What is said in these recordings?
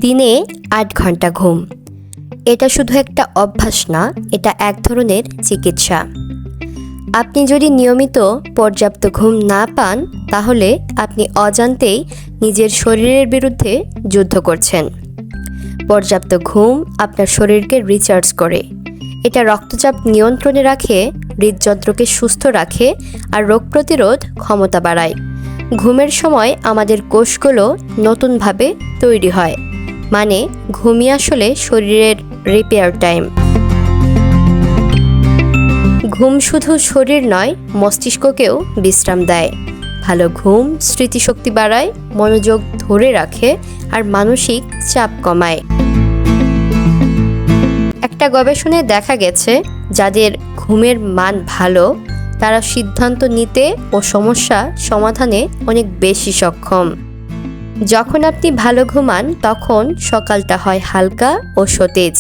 দিনে ৮ ঘন্টা ঘুম। এটা শুধু একটা অভ্যাস না, এটা এক ধরনের চিকিৎসা। আপনি যদি নিয়মিত পর্যাপ্ত ঘুম না পান, তাহলে আপনি অজান্তেই নিজের শরীরের বিরুদ্ধে যুদ্ধ করছেন। পর্যাপ্ত ঘুম আপনার শরীরকে রিচার্জ করে। এটা রক্তচাপ নিয়ন্ত্রণে রাখে, হৃদযন্ত্রকে সুস্থ রাখে আর রোগ প্রতিরোধ ক্ষমতা বাড়ায়। ঘুমের সময় আমাদের কোষগুলো নতুনভাবে তৈরি হয়, মানে ঘুমই আসলে শরীরের রিপেয়ার টাইম। ঘুম শুধু শরীর নয়, মস্তিষ্ককেও বিশ্রাম দেয়। ভালো ঘুম স্মৃতিশক্তি বাড়ায়, মনোযোগ ধরে রাখে আর মানসিক চাপ কমায়। একটা গবেষণায় দেখা গেছে, যাদের ঘুমের মান ভালো তারা সিদ্ধান্ত নিতে ও সমস্যা সমাধানে অনেক বেশি সক্ষম। যখন আপনি ভালো ঘুমান, তখন সকালটা হয় হালকা ও সতেজ।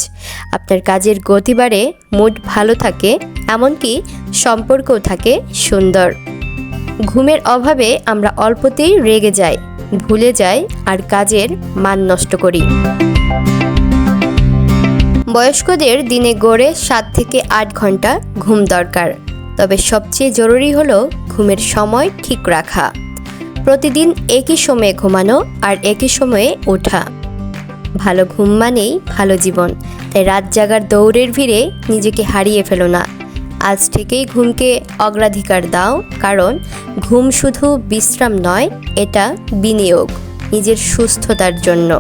আপনার কাজের গতি বাড়ে, মুড ভালো থাকে, এমনকি সম্পর্কও থাকে সুন্দর। ঘুমের অভাবে আমরা অল্পতেই রেগে যাই, ভুলে যাই আর কাজের মান নষ্ট করি। বয়স্কদের দিনে গড়ে 7 থেকে 8 ঘন্টা ঘুম দরকার। তবে সবচেয়ে জরুরি হলো ঘুমের সময় ঠিক রাখা। প্রতিদিন একই সময়ে ঘুমানো আর একই সময়ে ওঠা। ভালো ঘুম মানেই ভালো জীবন। তাই রাত জাগার দৌড়ের ভিড়ে নিজেকে হারিয়ে ফেলো না। আজ থেকেই ঘুমকে অগ্রাধিকার দাও, কারণ ঘুম শুধু বিশ্রাম নয়, এটা বিনিয়োগ নিজের সুস্থতার জন্য।